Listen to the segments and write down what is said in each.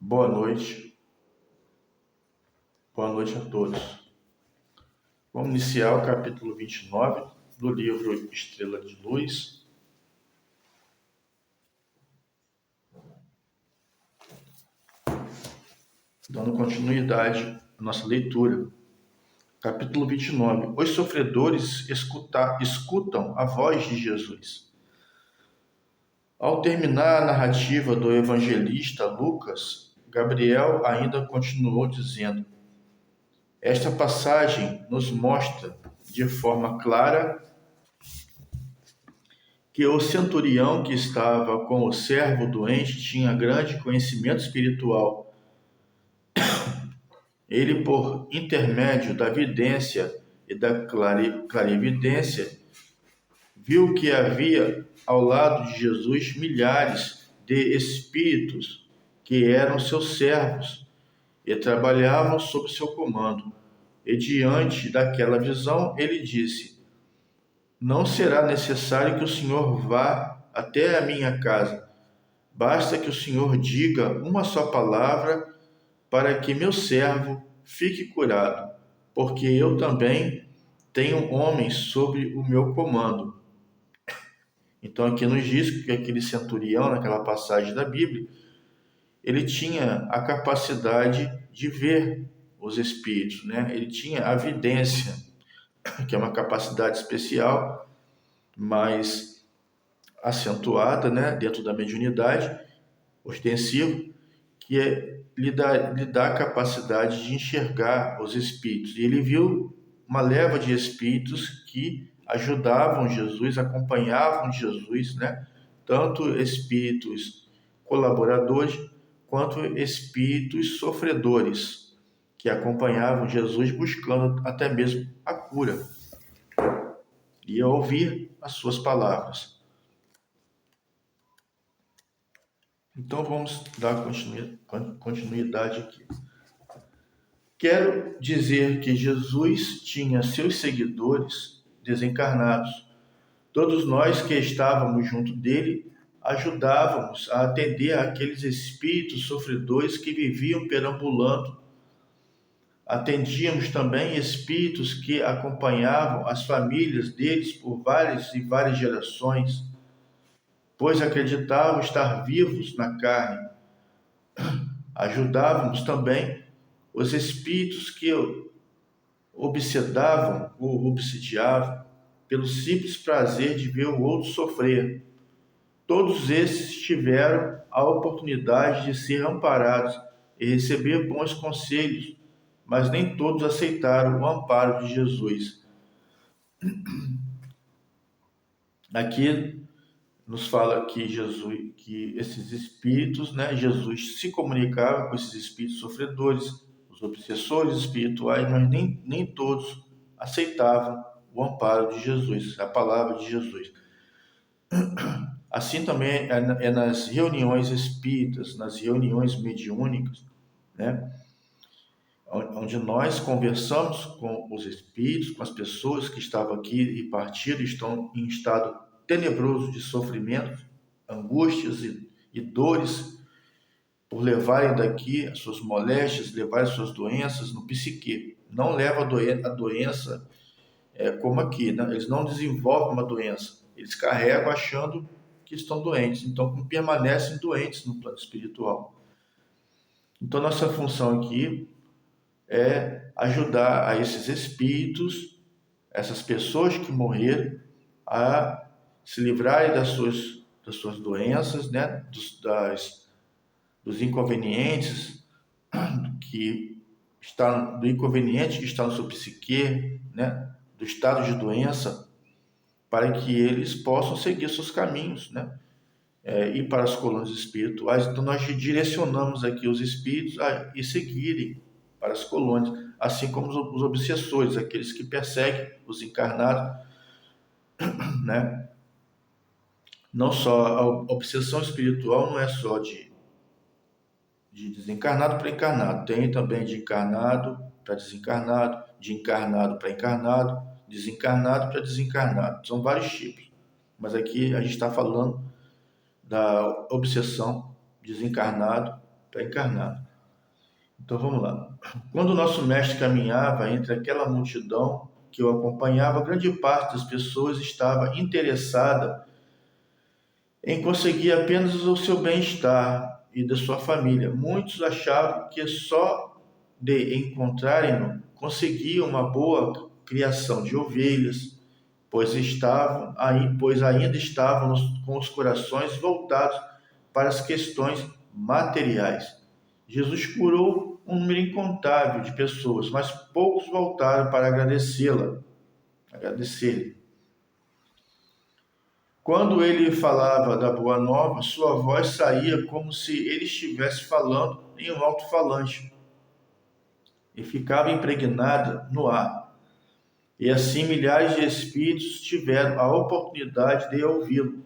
Boa noite, boa noite a todos. Vamos iniciar o capítulo 29 do livro Estrela de Luz. Dando continuidade à nossa leitura. Capítulo 29. Os sofredores escutam a voz de Jesus. Ao terminar a narrativa do evangelista Lucas, Gabriel ainda continuou dizendo: esta passagem nos mostra de forma clara que o centurião que estava com o servo doente tinha grande conhecimento espiritual. Ele, por intermédio da vidência e da clarividência, viu que havia ao lado de Jesus milhares de espíritos que eram seus servos e trabalhavam sob seu comando. E diante daquela visão, ele disse: não será necessário que o Senhor vá até a minha casa. Basta que o Senhor diga uma só palavra para que meu servo fique curado, porque eu também tenho homens sob o meu comando. Então aqui nos diz que aquele centurião, naquela passagem da Bíblia, ele tinha a capacidade de ver os espíritos, né? Ele tinha a vidência, que é uma capacidade especial, mas acentuada, né, dentro da mediunidade ostensiva, que lhe dá a capacidade de enxergar os espíritos. E ele viu uma leva de espíritos que ajudavam Jesus, acompanhavam Jesus, né? Tanto espíritos colaboradores quanto espíritos sofredores, que acompanhavam Jesus buscando até mesmo a cura. E ao ouvir as suas palavras. Então vamos dar continuidade aqui. Quero dizer que Jesus tinha seus seguidores desencarnados. Todos nós que estávamos junto dele ajudávamos a atender aqueles espíritos sofredores que viviam perambulando. Atendíamos também espíritos que acompanhavam as famílias deles por várias e várias gerações, pois acreditavam estar vivos na carne. Ajudávamos também os espíritos que obsedavam ou obsidiavam pelo simples prazer de ver o outro sofrer. Todos esses tiveram a oportunidade de ser amparados e receber bons conselhos, mas nem todos aceitaram o amparo de Jesus. Aqui nos fala que Jesus, que esses espíritos, né, Jesus se comunicava com esses espíritos sofredores, os obsessores espirituais, mas nem todos aceitavam o amparo de Jesus, a palavra de Jesus. Assim também é nas reuniões espíritas, nas reuniões mediúnicas, né, onde nós conversamos com os espíritos, com as pessoas que estavam aqui e partiram, estão em estado tenebroso de sofrimento, angústias e dores, por levarem daqui as suas moléstias, levarem as suas doenças no psique. Não leva a doença como aqui, né? Eles não desenvolvem uma doença, eles carregam achando que estão doentes, então permanecem doentes no plano espiritual. Então nossa função aqui é ajudar a esses espíritos, essas pessoas que morreram, a se livrarem das suas doenças, né? dos inconvenientes do inconveniente que está no seu psique, né? Do estado de doença, para que eles possam seguir seus caminhos, né? Ir para as colônias espirituais. Então nós direcionamos aqui os espíritos a ir seguirem para as colônias, assim como os obsessores, aqueles que perseguem os encarnados, né? Não só a obsessão espiritual não é só de desencarnado para encarnado, tem também de encarnado para desencarnado, de encarnado para encarnado, desencarnado para desencarnado. São vários tipos, mas aqui a gente está falando da obsessão desencarnado Está encarnado. Então vamos lá. Quando o nosso mestre caminhava entre aquela multidão que o acompanhava, grande parte das pessoas estava interessada em conseguir apenas o seu bem-estar e da sua família. Muitos achavam que só de encontrarem-no conseguiam uma boa criação de ovelhas, pois ainda estavam com os corações voltados para as questões materiais. Jesus curou um número incontável de pessoas, mas poucos voltaram para agradecer-lhe. Quando ele falava da boa nova, sua voz saía como se ele estivesse falando em um alto-falante e ficava impregnada no ar. E assim milhares de espíritos tiveram a oportunidade de ouvi-lo.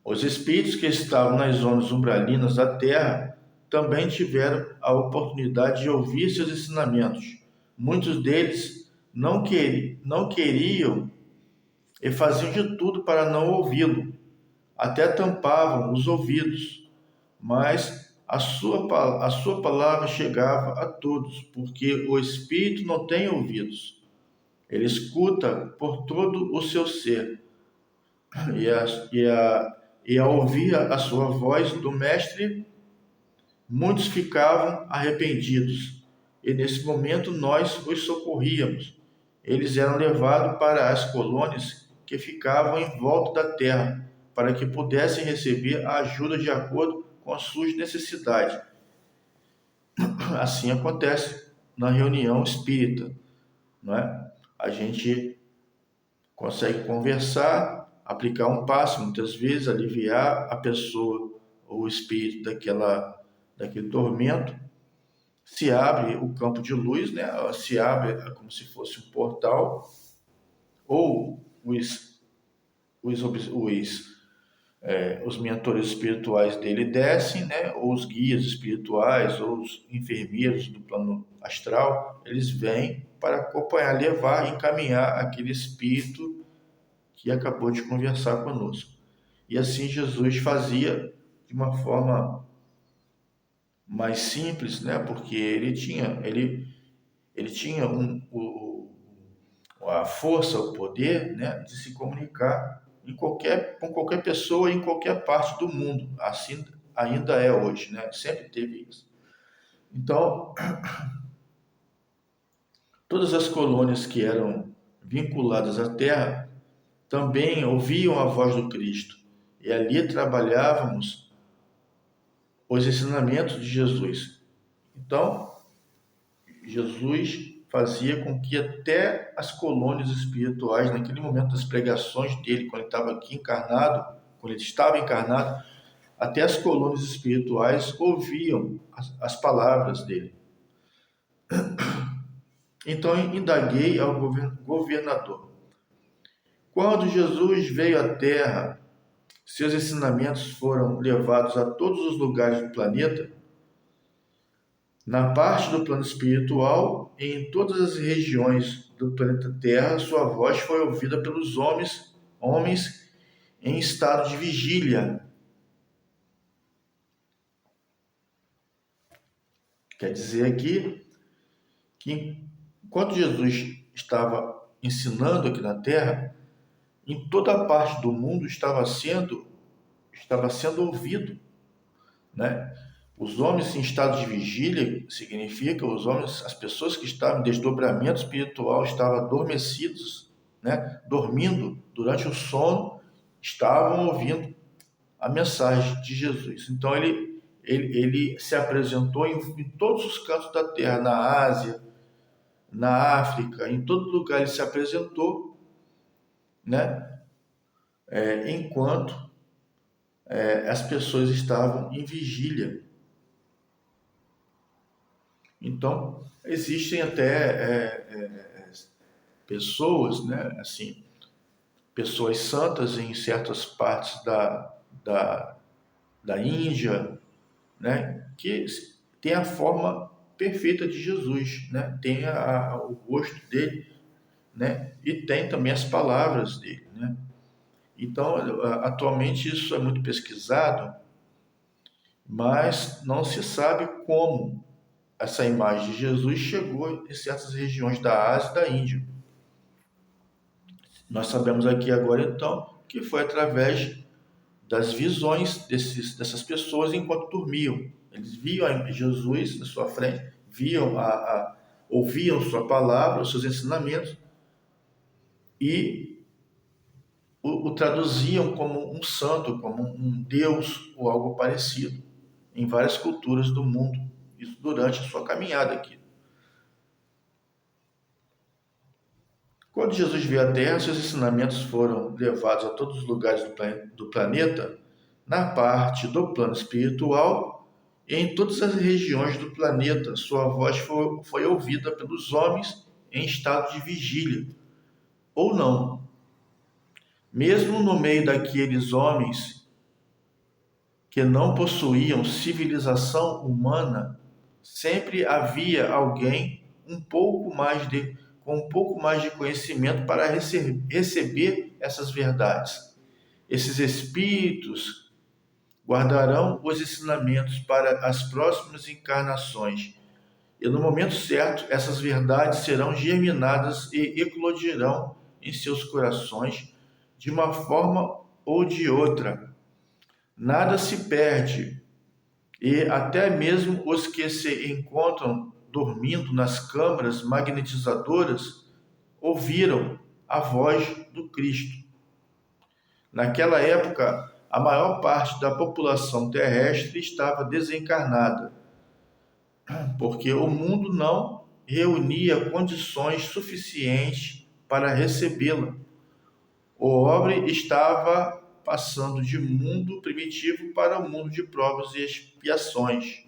Os espíritos que estavam nas zonas umbralinas da Terra também tiveram a oportunidade de ouvir seus ensinamentos. Muitos deles não queriam e faziam de tudo para não ouvi-lo. Até tampavam os ouvidos, mas a sua palavra chegava a todos, porque o Espírito não tem ouvidos. Ele escuta por todo o seu ser. E ao ouvir a sua voz do Mestre, muitos ficavam arrependidos. E nesse momento nós os socorríamos. Eles eram levados para as colônias que ficavam em volta da terra, para que pudessem receber a ajuda de acordo com as suas necessidades. Assim acontece na reunião espírita, não é? A gente consegue conversar, aplicar um passo, muitas vezes aliviar a pessoa ou o espírito daquele tormento. Se abre o campo de luz, né? Se abre como se fosse um portal, ou os mentores espirituais dele descem, né? Ou os guias espirituais, ou os enfermeiros do plano astral, eles vêm para acompanhar, levar, encaminhar aquele espírito que acabou de conversar conosco. E assim Jesus fazia de uma forma mais simples, né? Porque ele tinha a força, o poder, né? De se comunicar com qualquer pessoa em qualquer parte do mundo. Assim ainda é hoje, né? Sempre teve isso. Então, todas as colônias que eram vinculadas à Terra também ouviam a voz do Cristo. E ali trabalhávamos os ensinamentos de Jesus. Então, Jesus fazia com que até as colônias espirituais, naquele momento das pregações dele, quando ele estava encarnado, até as colônias espirituais ouviam as palavras dele. Então, indaguei ao governador: quando Jesus veio à Terra, seus ensinamentos foram levados a todos os lugares do planeta? Na parte do plano espiritual e em todas as regiões do planeta Terra, sua voz foi ouvida pelos homens em estado de vigília. Quer dizer aqui que enquanto Jesus estava ensinando aqui na Terra, em toda a parte do mundo estava sendo ouvido, né? Os homens em estado de vigília significa as pessoas que estavam em desdobramento espiritual, estavam adormecidos, né? Dormindo durante o sono, estavam ouvindo a mensagem de Jesus. Então ele se apresentou em todos os cantos da terra, na Ásia, na África, em todo lugar ele se apresentou, né? Enquanto as pessoas estavam em vigília. Então, existem até pessoas, né, assim, pessoas santas em certas partes da Índia, né, que tem a forma perfeita de Jesus, né, tem o rosto dele, né, e tem também as palavras dele, né. Então, atualmente isso é muito pesquisado mas não se sabe como essa imagem de Jesus chegou em certas regiões da Ásia e da Índia. Nós sabemos aqui agora, então, que foi através das visões dessas pessoas enquanto dormiam. Eles viam Jesus na sua frente, ouviam sua palavra, os seus ensinamentos, e o traduziam como um santo, como um Deus ou algo parecido, em várias culturas do mundo, isso durante a sua caminhada aqui. Quando Jesus veio à Terra, seus ensinamentos foram levados a todos os lugares do planeta, na parte do plano espiritual, e em todas as regiões do planeta, sua voz foi ouvida pelos homens em estado de vigília, ou não. Mesmo no meio daqueles homens que não possuíam civilização humana, sempre havia alguém com um pouco mais de conhecimento para receber essas verdades. Esses espíritos guardarão os ensinamentos para as próximas encarnações, e no momento certo essas verdades serão germinadas e eclodirão em seus corações de uma forma ou de outra. Nada se perde, e até mesmo os que se encontram dormindo nas câmaras magnetizadoras ouviram a voz do Cristo. Naquela época, a maior parte da população terrestre estava desencarnada, porque o mundo não reunia condições suficientes para recebê-la. O homem estava passando de mundo primitivo para o mundo de provas e expiações.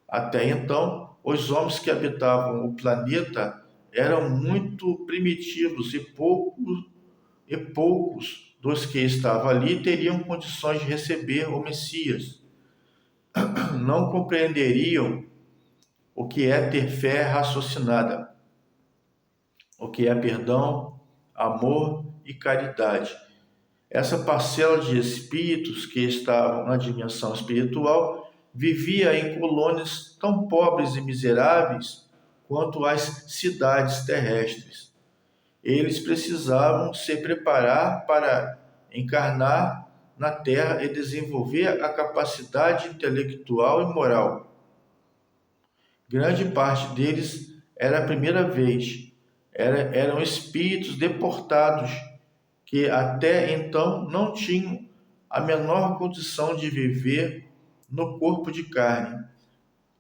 Até então, os homens que habitavam o planeta eram muito primitivos e poucos dos que estavam ali teriam condições de receber o Messias. Não compreenderiam o que é ter fé raciocinada, o que é perdão, amor e caridade. Essa parcela de espíritos que estavam na dimensão espiritual vivia em colônias tão pobres e miseráveis quanto as cidades terrestres. Eles precisavam se preparar para encarnar na Terra e desenvolver a capacidade intelectual e moral. Grande parte deles era a primeira vez, eram espíritos deportados que até então não tinham a menor condição de viver no corpo de carne.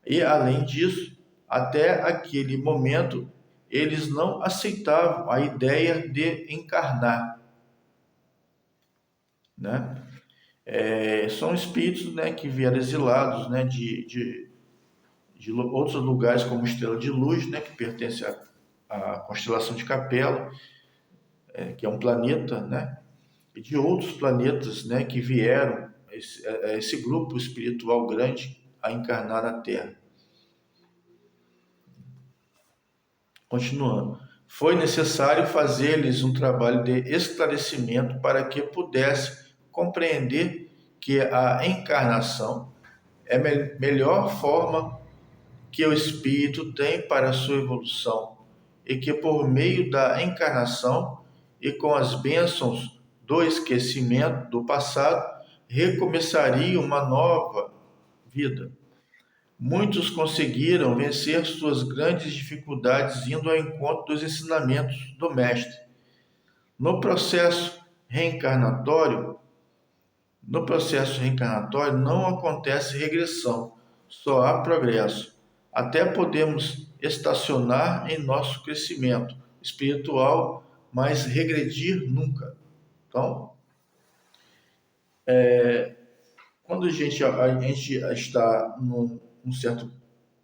E, além disso, até aquele momento, eles não aceitavam a ideia de encarnar, né? São espíritos, né, que vieram exilados, né, de outros lugares, como Estrela de Luz, né, que pertence à constelação de Capela, que é um planeta, né, e de outros planetas, né, que vieram, esse grupo espiritual grande, a encarnar na Terra. Continuando. Foi necessário fazer-lhes um trabalho de esclarecimento para que pudessem compreender que a encarnação é a melhor forma que o espírito tem para a sua evolução, e que por meio da encarnação e com as bênçãos do esquecimento do passado, recomeçaria uma nova vida. Muitos conseguiram vencer suas grandes dificuldades indo ao encontro dos ensinamentos do Mestre. No processo reencarnatório não acontece regressão, só há progresso. Até podemos estacionar em nosso crescimento espiritual, mas regredir nunca. Então, quando a gente está num certo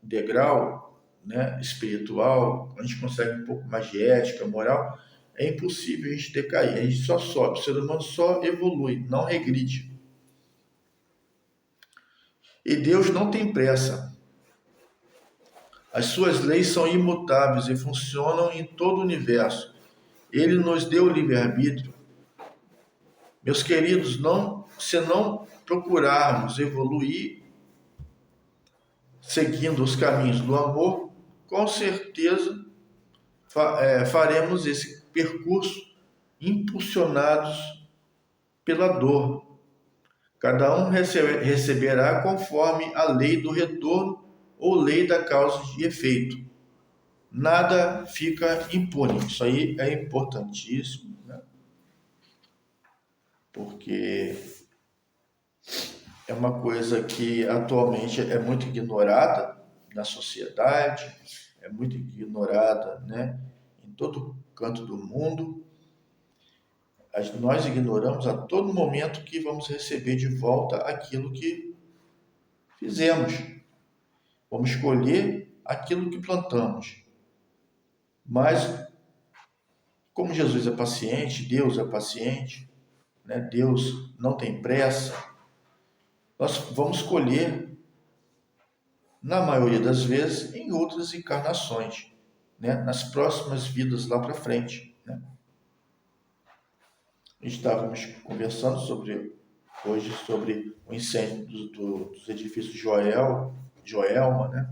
degrau, né, espiritual, a gente consegue um pouco mais de ética, moral, é impossível a gente decair, a gente só sobe, o ser humano só evolui, não regride. E Deus não tem pressa. As suas leis são imutáveis e funcionam em todo o universo. Ele nos deu o livre-arbítrio. Meus queridos, se não procurarmos evoluir seguindo os caminhos do amor, com certeza faremos esse percurso impulsionados pela dor. Cada um receberá conforme a lei do retorno ou lei da causa e efeito. Nada fica impune. Isso aí é importantíssimo, né? Porque é uma coisa que atualmente é muito ignorada na sociedade, é muito ignorada, né, em todo canto do mundo. Nós ignoramos a todo momento que vamos receber de volta aquilo que fizemos. Vamos escolher aquilo que plantamos. Mas, como Jesus é paciente, Deus é paciente, né, Deus não tem pressa, nós vamos colher, na maioria das vezes, em outras encarnações, né, nas próximas vidas lá para frente, né? Estávamos conversando hoje sobre o incêndio dos edifícios Joelma, né,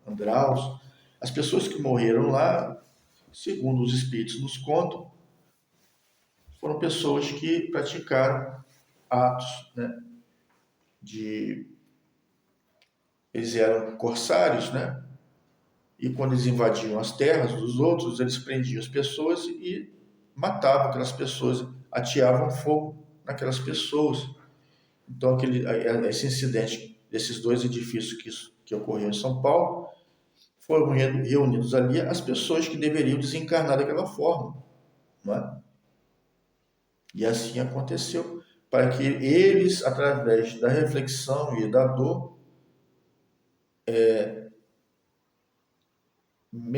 Andraus. As pessoas que morreram lá, segundo os espíritos nos contam, foram pessoas que praticaram atos, né, eles eram corsários, né? E quando eles invadiam as terras dos outros, eles prendiam as pessoas e matavam aquelas pessoas, ateavam fogo naquelas pessoas. Então, esse incidente desses dois edifícios que ocorreu em São Paulo, foram reunidos ali as pessoas que deveriam desencarnar daquela forma, não é? E assim aconteceu, para que eles, através da reflexão e da dor,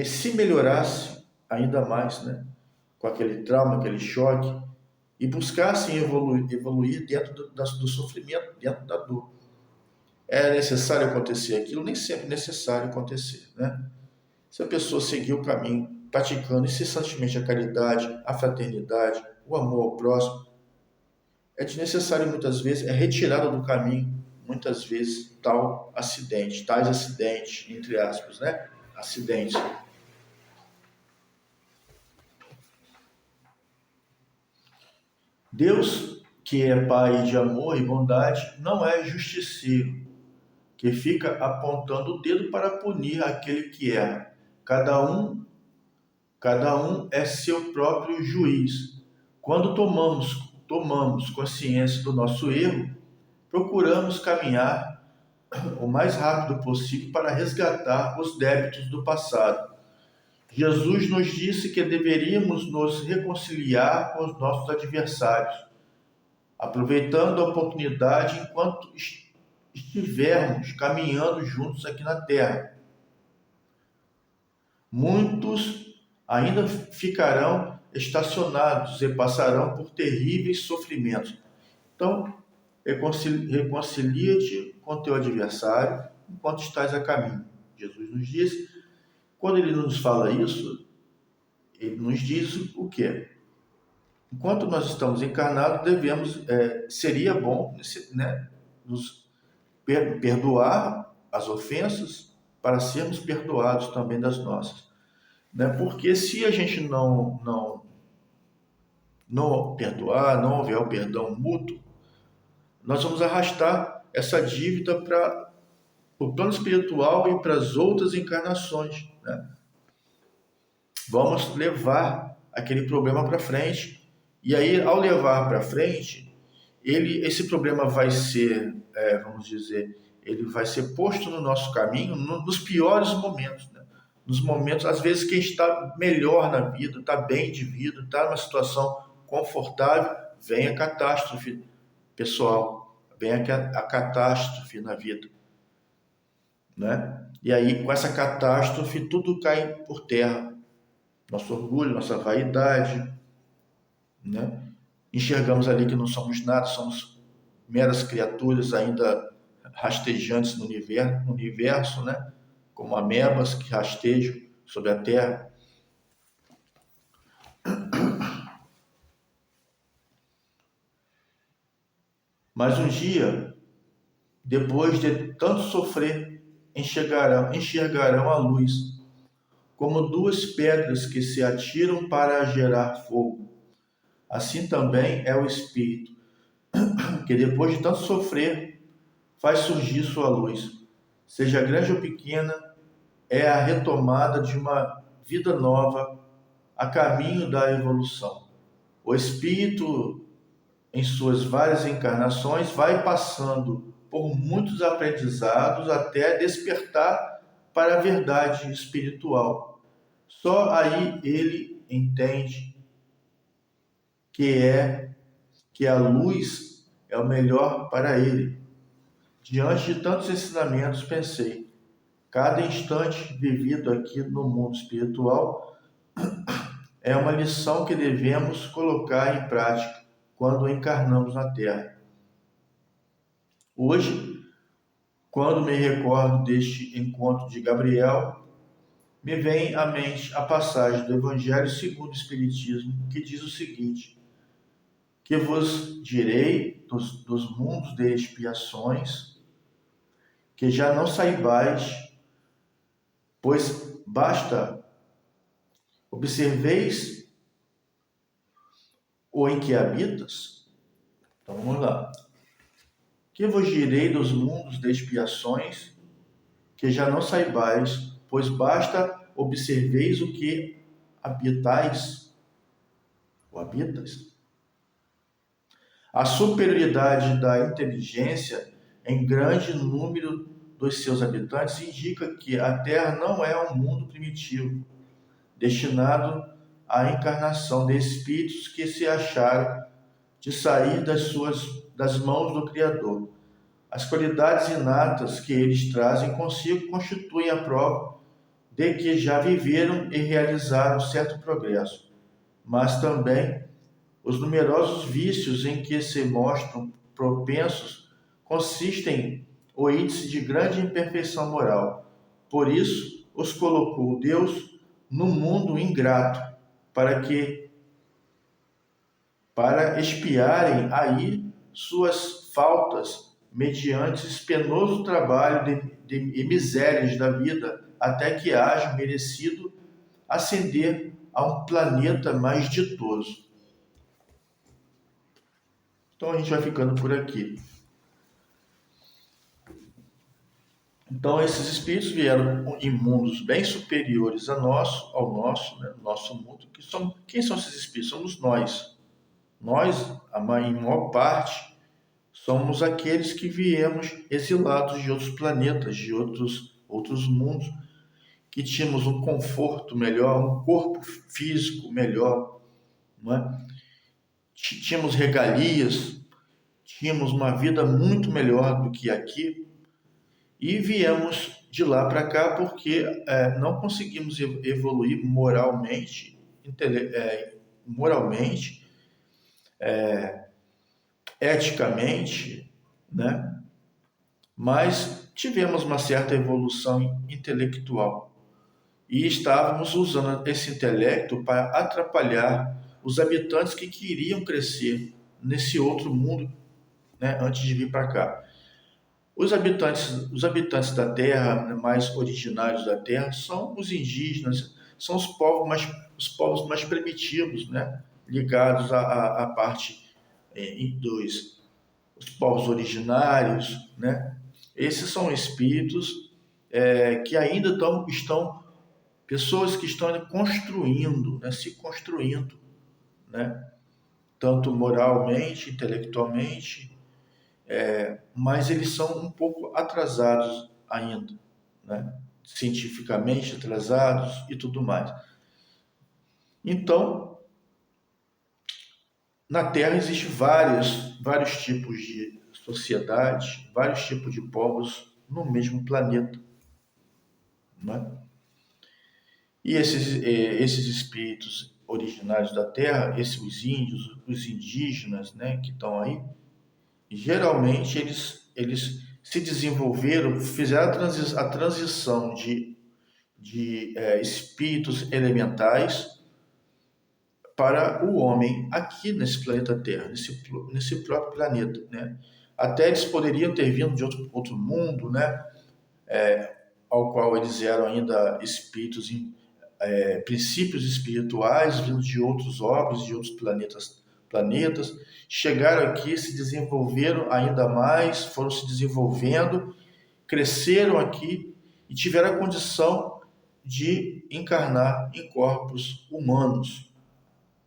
se melhorasse ainda mais, né, com aquele trauma, aquele choque, e buscassem evoluir dentro do sofrimento, dentro da dor. É necessário acontecer aquilo? Nem sempre é necessário acontecer, né? Se a pessoa seguir o caminho, praticando incessantemente a caridade, a fraternidade, o amor ao próximo, é desnecessário muitas vezes, é retirada do caminho, muitas vezes, tais acidentes, entre aspas, né? Acidentes. Deus, que é Pai de amor e bondade, não é justiceiro, que fica apontando o dedo para punir aquele que erra. Cada um é seu próprio juiz. Quando tomamos consciência do nosso erro, procuramos caminhar o mais rápido possível para resgatar os débitos do passado. Jesus nos disse que deveríamos nos reconciliar com os nossos adversários, aproveitando a oportunidade enquanto estivermos caminhando juntos aqui na Terra. Muitos ainda ficarão estacionados e passarão por terríveis sofrimentos. Então, reconcilia-te com teu adversário enquanto estás a caminho. Jesus nos diz, quando ele nos fala isso, ele nos diz o quê? Enquanto nós estamos encarnados, seria bom, né, nos perdoar as ofensas para sermos perdoados também das nossas, né? Porque se a gente não perdoar, não houver o perdão mútuo, nós vamos arrastar essa dívida para o plano espiritual e para as outras encarnações, né? Vamos levar aquele problema para frente. E aí, ao levar para frente, esse problema vai ser, vamos dizer, ele vai ser posto no nosso caminho nos piores momentos, né? Nos momentos, às vezes, quem está melhor na vida, está bem de vida, está numa situação confortável, vem a catástrofe pessoal, vem a catástrofe na vida, né? E aí, com essa catástrofe, tudo cai por terra. Nosso orgulho, nossa vaidade, né? Enxergamos ali que não somos nada, somos meras criaturas ainda rastejantes no universo, né? Como amebas que rastejam sobre a terra. Mas um dia, depois de tanto sofrer, enxergarão a luz, como duas pedras que se atiram para gerar fogo. Assim também é o Espírito, que depois de tanto sofrer, faz surgir sua luz. Seja grande ou pequena, é a retomada de uma vida nova a caminho da evolução. O Espírito, em suas várias encarnações, vai passando por muitos aprendizados até despertar para a verdade espiritual. Só aí ele entende que a luz é o melhor para ele. Diante de tantos ensinamentos, pensei, cada instante vivido aqui no mundo espiritual é uma lição que devemos colocar em prática quando encarnamos na Terra. Hoje, quando me recordo deste encontro de Gabriel, me vem à mente a passagem do Evangelho segundo o Espiritismo, que diz o seguinte: que vos direi dos mundos de expiações, que já não saibais, pois basta observeis o em que habitas. Então vamos lá. Que vos direi dos mundos de expiações, que já não saibais, pois basta observeis o que habitais, ou habitas. A superioridade da inteligência em grande número dos seus habitantes indica que a Terra não é um mundo primitivo, destinado à encarnação de espíritos que se acharam de sair das mãos do Criador. As qualidades inatas que eles trazem consigo constituem a prova de que já viveram e realizaram certo progresso, mas também os numerosos vícios em que se mostram propensos consistem o índice de grande imperfeição moral. Por isso, os colocou Deus no mundo ingrato, para expiarem aí suas faltas mediante penoso trabalho e misérias da vida, até que haja merecido ascender a um planeta mais ditoso. Então a gente vai ficando por aqui. Então esses espíritos vieram em mundos bem superiores ao nosso, né, nosso mundo. Quem são esses espíritos? Somos nós. Nós, em maior parte, somos aqueles que viemos exilados de outros planetas, de outros mundos, que tínhamos um conforto melhor, um corpo físico melhor, não é? Tínhamos regalias, tínhamos uma vida muito melhor do que aqui, e viemos de lá para cá porque não conseguimos evoluir moralmente, eticamente, né? Mas tivemos uma certa evolução intelectual e estávamos usando esse intelecto para atrapalhar os habitantes que queriam crescer nesse outro mundo, né, antes de vir para cá. Os habitantes da Terra, mais originários da Terra, são os indígenas, são os povos mais primitivos, né, ligados à parte os povos originários, né? Esses são espíritos que ainda estão pessoas que estão construindo, né, se construindo, né, tanto moralmente, intelectualmente, mas eles são um pouco atrasados ainda, né, cientificamente atrasados e tudo mais. Então, na Terra existem vários tipos de sociedade, vários tipos de povos no mesmo planeta, né? E esses espíritos originários da Terra, os índios, os indígenas, né, que estão aí, geralmente eles se desenvolveram, fizeram a transição de espíritos elementais para o homem aqui nesse planeta Terra, nesse próprio planeta, né? Até eles poderiam ter vindo de outro mundo, né? Ao qual eles eram ainda espíritos, princípios espirituais vindos de outros orbes, de outros planetas, chegaram aqui, se desenvolveram ainda mais, foram se desenvolvendo, cresceram aqui e tiveram a condição de encarnar em corpos humanos,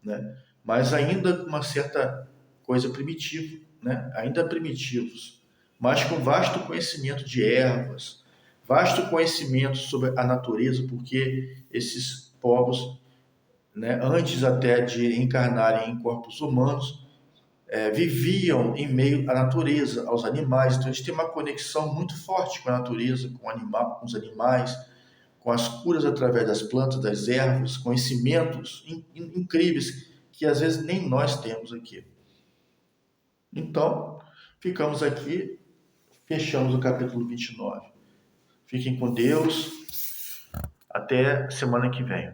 né? Mas ainda com uma certa coisa primitiva, né? Ainda primitivos, mas com vasto conhecimento de ervas, vasto conhecimento sobre a natureza, porque esses povos, né, antes até de encarnarem em corpos humanos, viviam em meio à natureza, aos animais. Então eles têm uma conexão muito forte com a natureza, com os animais, com as curas através das plantas, das ervas, conhecimentos incríveis que às vezes nem nós temos aqui. Então, ficamos aqui, fechamos o capítulo 29. Fiquem com Deus, até semana que vem.